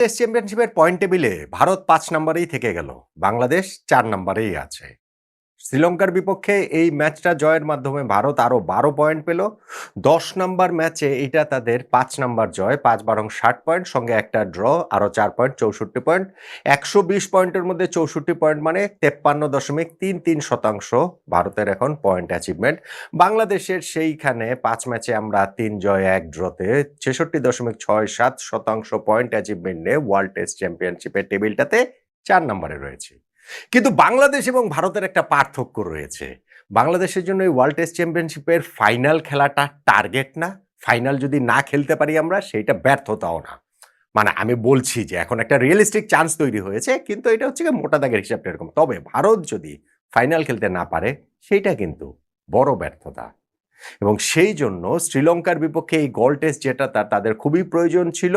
Test চ্যাম্পিয়নশিপের point টেবিলে ভারত ৫ নম্বরেই থেকে গেল। বাংলাদেশ ৪ নম্বরেই আছে। শ্রীলঙ্কার বিপক্ষে এই ম্যাচটা জয়ের মাধ্যমে ভারত আরও ১২ পয়েন্ট পেল। ১০ নম্বর ম্যাচে এটা তাদের ৫ নম্বর জয়। ৫-১২ ৬০ পয়েন্ট, সঙ্গে একটা ড্র, আরও ৪ পয়েন্ট, ৬৪ পয়েন্ট। ১২০ পয়েন্টের মধ্যে ৬৪ পয়েন্ট মানে ৫৩.৩৩% ভারতের এখন পয়েন্ট অ্যাচিভমেন্ট। বাংলাদেশের সেইখানে ৫ ম্যাচে আমরা ৩ জয় ১ ড্রতে ৬৬.৬৭% পয়েন্ট অ্যাচিভমেন্ট নিয়ে ওয়ার্ল্ড টেস্ট চ্যাম্পিয়নশিপের টেবিলটাতে ৪ নম্বরে রয়েছে। কিন্তু বাংলাদেশ এবং ভারতের একটা পার্থক্য রয়েছে। বাংলাদেশের জন্য এই ওয়ার্ল্ড টেস্ট চ্যাম্পিয়নশিপের ফাইনাল খেলাটা টার্গেট না। ফাইনাল যদি না খেলতে পারি আমরা, সেইটা ব্যর্থতাও না। মানে আমি বলছি যে এখন একটা রিয়েলিস্টিক চান্স তৈরি হয়েছে, কিন্তু এটা হচ্ছে গিয়ে মোটা দাগের হিসাবটা এরকম। তবে ভারত যদি ফাইনাল খেলতে না পারে, সেইটা কিন্তু বড় ব্যর্থতা। এবং সেই জন্য শ্রীলঙ্কার বিপক্ষে এই গোল টেস্ট যেটা তাদের খুবই প্রয়োজন ছিল।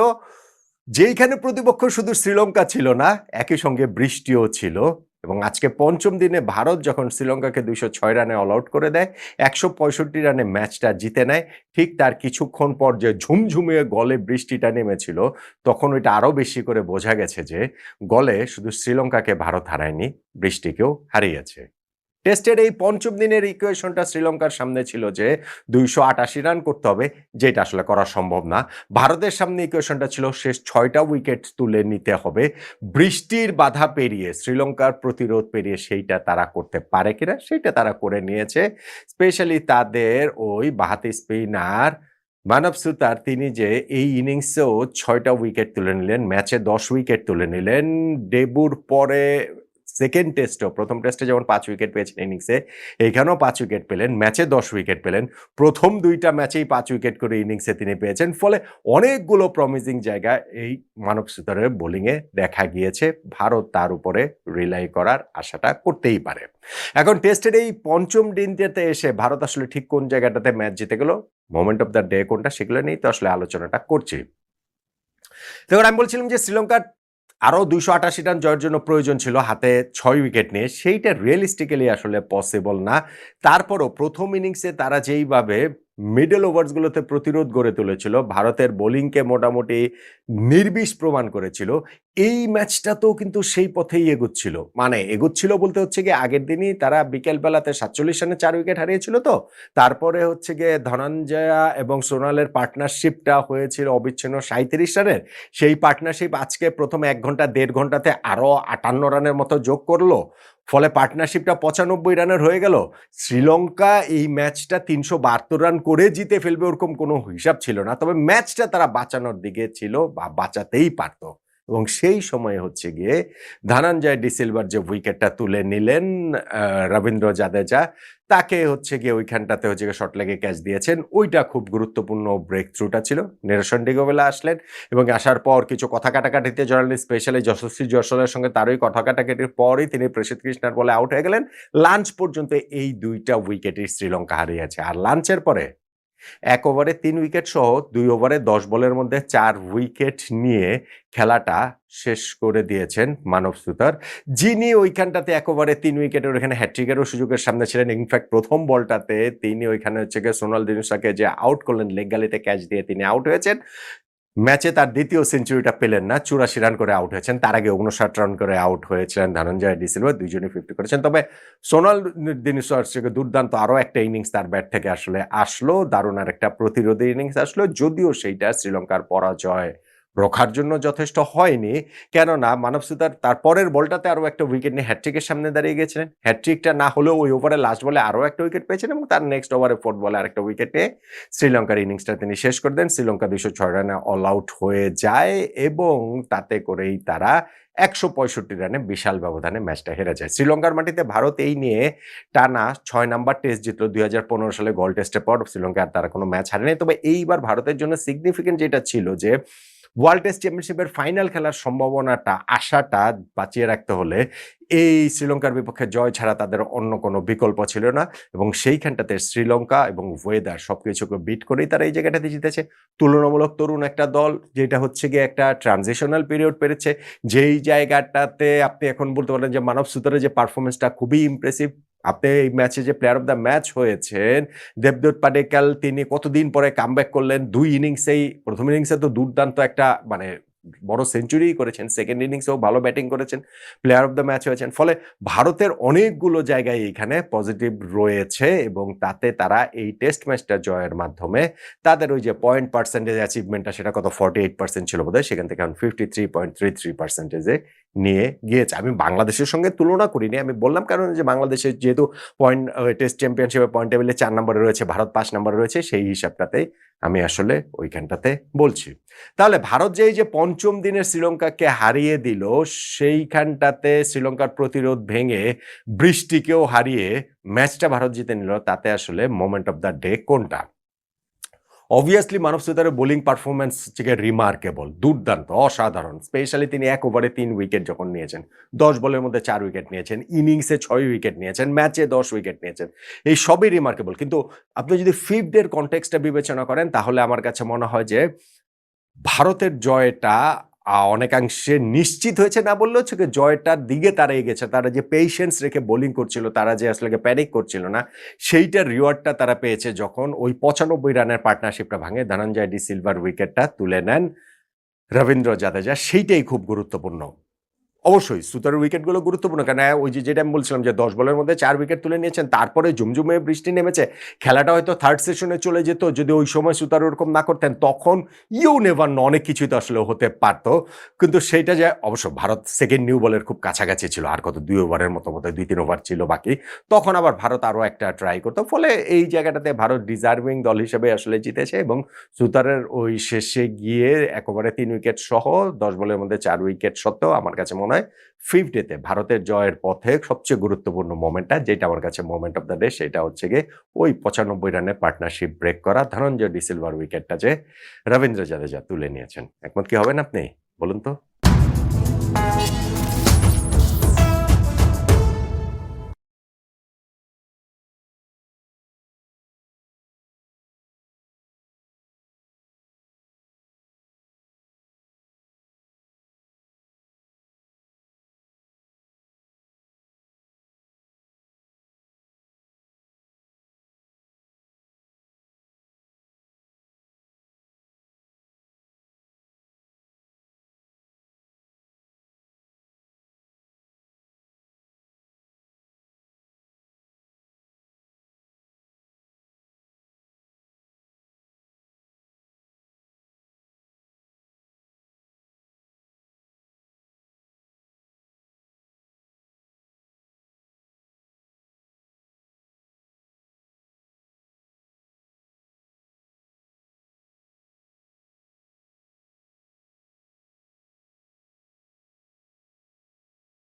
যেইখানে প্রতিপক্ষ শুধু শ্রীলঙ্কা ছিল না, একই সঙ্গে বৃষ্টিও ছিল। এবং আজকে পঞ্চম দিনে ভারত যখন শ্রীলঙ্কাকে ২০৬ রানে অল আউট করে দেয়, ১৬৫ রানে ম্যাচটা জিতে নেয়, ঠিক তার কিছুক্ষণ পর যে ঝুমঝুমিয়ে গলে বৃষ্টিটা নেমেছিল, তখন ওইটা আরও বেশি করে বোঝা গেছে যে গলে শুধু শ্রীলঙ্কাকে ভারত হারায়নি, বৃষ্টিকেও হারিয়েছে। টেস্টের এই পঞ্চম দিনের ইকুয়েশনটা শ্রীলঙ্কার সামনে ছিল যে ২৮৮ রান করতে হবে, যেটা আসলে করা সম্ভব না। ভারতের সামনে ইকুয়েশনটা ছিল শেষ ৬টা উইকেট তুলে নিতে হবে। বৃষ্টির বাধা পেরিয়ে, শ্রীলঙ্কার প্রতিরোধ পেরিয়ে সেইটা তারা করতে পারে কিনা, সেইটা তারা করে নিয়েছে। স্পেশালি তাদের ওই বাঁহাতি স্পিনার মানব সুতার, তিনি যে এই ইনিংসেও ৬টা উইকেট তুলে নিলেন, ম্যাচে ১০ উইকেট তুলে নিলেন। ডেবুর পরে সেকেন্ড টেস্টেও, প্রথম টেস্টে যেমন ৫ উইকেট পেয়েছেন ইনিংসে, এইখানেও ৫ উইকেট পেলেন, ম্যাচে ১০ উইকেট পেলেন। প্রথম ২টা ম্যাচেই ৫ উইকেট করে ইনিংসে তিনি পেয়েছেন। ফলে অনেকগুলো প্রমিজিং জায়গা এই মানব সুতারের বোলিংয়ে দেখা গিয়েছে। ভারত তার উপরে রিলাই করার আশাটা করতেই পারে। এখন টেস্টের এই পঞ্চম দিনটাতে এসে ভারত আসলে ঠিক কোন জায়গাটাতে ম্যাচ জিতে গেল, মোমেন্ট অফ দ্য ডে কোনটা, সেগুলো নিয়েই তো আসলে আলোচনাটা করছি। দেখুন, আমি বলছিলাম যে শ্রীলঙ্কার আরও ২৮৮ রান জয়ের জন্য প্রয়োজন ছিল হাতে ৬ উইকেট নিয়ে। সেইটা রিয়েলিস্টিক্যালি আসলে পসিবল না। তারপরও প্রথম ইনিংসে তারা যেইভাবে মিডল ওভার্সগুলোতে প্রতিরোধ গড়ে তুলেছিল, ভারতের বোলিংকে মোটামুটি নির্বিষ প্রমাণ করেছিল। এই ম্যাচটাতেও কিন্তু সেই পথেই এগুচ্ছিল। মানে এগুচ্ছিল বলতে হচ্ছে গিয়ে আগের দিনই তারা বিকেলবেলাতে ৪৭ রানে ৪ উইকেট হারিয়েছিল তো। তারপরে হচ্ছে গিয়ে ধনঞ্জয়া এবং সোনালের পার্টনারশিপটা হয়েছিল অবিচ্ছিন্ন ৩৭ রানের। সেই পার্টনারশিপ আজকে প্রথম ১ ঘন্টা ১.৫ ঘন্টাতে আরও ৫৮ রানের মতো যোগ করলো। ফলে পার্টনারশিপটা ৯৫ রানের হয়ে গেল। শ্রীলঙ্কা এই ম্যাচটা ৩৭২ রান করে জিতে ফেলবে ওরকম কোনো হিসাব ছিল না। তবে ম্যাচটা তারা বাঁচানোর দিকে ছিল বা বাঁচাতেই পারত। এবং সেই সময়ে হচ্ছে গিয়ে ধনঞ্জয় ডিসিলভার যে উইকেটটা তুলে নিলেন রবীন্দ্র জাদেজা, তাকে হচ্ছে গিয়ে ওইখানটাতে হচ্ছে গিয়ে শর্ট লেগে ক্যাচ দিয়েছেন। ওইটা খুব গুরুত্বপূর্ণ ব্রেক থ্রুটা ছিল। নিরসন ডিগোবেলা আসলেন এবং আসার পর কিছু কথা কাটাকাটিতে জড়ালেন, স্পেশালি যশস্বী জয়সওয়ালের সঙ্গে তারই কথা কাটাকাটির পরই তিনি প্রসিদ্ধ কৃষ্ণার বলে আউট হয়ে গেলেন। লাঞ্চ পর্যন্ত এই ২টা উইকেটই শ্রীলঙ্কা হারিয়েছে। আর লাঞ্চের পরে ১ ওভারে ৩ উইকেট সহ ২ ওভারে ১০ বলের মধ্যে ৪ উইকেট নিয়ে খেলাটা শেষ করে দিয়েছেন মানব সুতার, যিনি ওইখানটাতে ১ ওভারে ৩ উইকেটের ওইখানে হ্যাট্রিকেরও সুযোগের সামনে ছিলেন। ইনফ্যাক্ট প্রথম বলটাতে তিনি ওইখানে হচ্ছে গিয়ে সোনাল দিনুসাকে যে আউট করলেন, লেগ গালিতে ক্যাচ দিয়ে তিনি আউট হয়েছেন। ম্যাচে তার দ্বিতীয় সেঞ্চুরিটা পেলেন না, ৮৪ রান করে আউট হয়েছেন। তার আগে ৫৯ রান করে আউট হয়েছিলেন ধনঞ্জয় ডিসিলভা, দুইজনই 50 করেছেন। তবে সোনাল দিনুসার থেকে দুর্দান্ত আরও একটা ইনিংস তার ব্যাট থেকে আসলে আসলো, দারুণ আর একটা প্রতিরোধী ইনিংস আসলো, যদিও সেইটা শ্রীলঙ্কার পরাজয় রোখার জন্য যথেষ্ট হয়নি। কেননা মানব সুতার তার পরের বলটাতে আরও একটা উইকেট নিয়ে হ্যাট্রিকের সামনে দাঁড়িয়ে গেছিলেন। হ্যাট্রিকটা না হলেও ওই ওভারে লাস্ট বলে আরও একটা উইকেট পেয়েছেন এবং তার নেক্সট ওভারে 4th বলে আরেকটা উইকেট নিয়ে শ্রীলঙ্কার ইনিংসটা তিনি শেষ করে দেন। শ্রীলঙ্কা ২০৬ রানে অল আউট হয়ে যায় এবং তাতে করেই তারা ১৬৫ রানে বিশাল ব্যবধানে ম্যাচটা হেরে যায়। শ্রীলঙ্কার মাটিতে ভারত এই নিয়ে টানা ৬ নাম্বার টেস্ট জিতল। ২০১৫ সালে গোল টেস্টের পর শ্রীলঙ্কা আর তারা কোনো ম্যাচ হারেনি। তবে এইবার ভারতের জন্য সিগনিফিকেন্ট যেটা ছিল যে ওয়ার্ল্ড টেস্ট চ্যাম্পিয়নশিপের ফাইনাল খেলার সম্ভাবনাটা, আশাটা বাঁচিয়ে রাখতে হলে এই শ্রীলঙ্কার বিপক্ষে জয় ছাড়া তাদের অন্য কোনো বিকল্প ছিল না। এবং সেইখানটাতে শ্রীলঙ্কা এবং ওয়েদার সবকিছুকে বিট করেই তারা এই জায়গাটাতে জিতেছে। তুলনামূলক তরুণ একটা দল, যেটা হচ্ছে গিয়ে একটা ট্রানজিশনাল পিরিয়ড পেরেছে, যেই জায়গাটাতে আপনি এখন বলতে পারেন যে মানব সুতারের যে পারফরমেন্সটা খুবই ইমপ্রেসিভ। আপনি এই ম্যাচে যে প্লেয়ার অফ দ্য ম্যাচ হয়েছেন দেবদূত পাডিক্কাল, তিনি কতদিন পরে কামব্যাক করলেন ২ ইনিংসেই। প্রথম ইনিংসে তো দুর্দান্ত একটা মানে বড় সেঞ্চুরি করেছেন, সেকেন্ড ইনিংসেও ভালো ব্যাটিং করেছেন, প্লেয়ার অফ দ্য ম্যাচ হয়েছেন। ফলে ভারতের অনেকগুলো জায়গায় এখানে পজিটিভ রয়েছে এবং তাতে তারা এই টেস্ট ম্যাচটা জয়ের মাধ্যমে তাদের ওই যে পয়েন্ট পার্সেন্টেজ অ্যাচিভমেন্টটা সেটা কত 48% ছিল বোধহয়, সেখান থেকে এখন 53.33%-এ নিয়ে গিয়েছে। আমি বাংলাদেশের সঙ্গে তুলনা করিনি, আমি বললাম কারণ যে বাংলাদেশের যেহেতু পয়েন্ট টেস্ট চ্যাম্পিয়নশিপে পয়েন্ট টেবিলে 4 নম্বরে রয়েছে, ভারত 5 নম্বরে রয়েছে, সেই হিসাবটাতেই আমি আসলে ওইখানটাতে বলছি। তাহলে ভারত যে এই যে পঞ্চম দিনে শ্রীলঙ্কাকে হারিয়ে দিল, সেইখানটাতে শ্রীলঙ্কার প্রতিরোধ ভেঙে বৃষ্টিকেও হারিয়ে ম্যাচটা ভারত জিতে নিল, তাতে আসলে মোমেন্ট অফ দ্য ডে কোনটা? অবভিয়াসলি মানব সুতারের বোলিং পারফরমেন্স থেকে রিমার্কেবল, দুর্দান্ত, অসাধারণ। স্পেশালি তিনি 1 ওভারে 3 উইকেট যখন নিয়েছেন, 10 বলের মধ্যে 4 উইকেট নিয়েছেন, ইনিংসে 6 উইকেট নিয়েছেন, ম্যাচে 10 উইকেট নিয়েছেন, এই সবই রিমার্কেবল। কিন্তু আপনি যদি ফিফথ এর কনটেক্সটটা বিবেচনা করেন তাহলে আমার কাছে মনে হয় যে ভারতের জয়টা অনেকাংশে নিশ্চিত হয়েছে না বললেও হচ্ছে কি, জয়টার দিকে তারা এগেছে। তারা যে পেশেন্স রেখে বোলিং করছিল, তারা যে আসলে প্যানিক করছিল না, সেইটার রিওয়ার্ডটা তারা পেয়েছে যখন ওই 95 রানের পার্টনারশিপটা ভাঙে, ধনঞ্জয় ডি সিলভার উইকেটটা তুলে নেন রবীন্দ্র জাদেজা, সেইটাই খুব গুরুত্বপূর্ণ। অবশ্যই সুতারের উইকেটগুলো গুরুত্বপূর্ণ, কারণ ওই যে যেটা আমি বলছিলাম যে 10 বলের মধ্যে 4 উইকেট তুলে নিয়েছেন, তারপরে ঝুমঝুমে বৃষ্টি নেমেছে, খেলাটা হয়তো থার্ড সেশনে চলে যেত যদি ওই সময় সুতার ওরকম না করতেন, তখন ইউ নেভার নো, অনেক কিছুই তো আসলে হতে পারত। কিন্তু সেইটা যে অবশ্য ভারত সেকেন্ড নিউ বলের খুব কাছাকাছি ছিল, আর কত 2 ওভারের মতো মতো 2-3 ওভার ছিল বাকি, তখন আবার ভারত আরও একটা ট্রাই করতো। ফলে এই জায়গাটাতে ভারত ডিজার্ভিং দল হিসেবে আসলে জিতেছে এবং সুতারের ওই শেষে গিয়ে 1 ওভারে 3 উইকেট সহ 10 বলের মধ্যে 4 উইকেট সত্ত্বেও আমার কাছে মনে হয় ফিফথ ডেতে ভারতের জয়ের পথে সবচেয়ে গুরুত্বপূর্ণ মোমেন্টটা, যেটা আমার কাছে মোমেন্ট অফ দ্য ডে, সেটা হচ্ছে গিয়ে ওই 95 রানের পার্টনারশিপ ব্রেক করা ধনঞ্জয় ডি সিলভার উইকেটটা যে রবীন্দ্র জাদেজা তুলে নিয়েছেন। একমত কি হবেন আপনি? বলুন তো।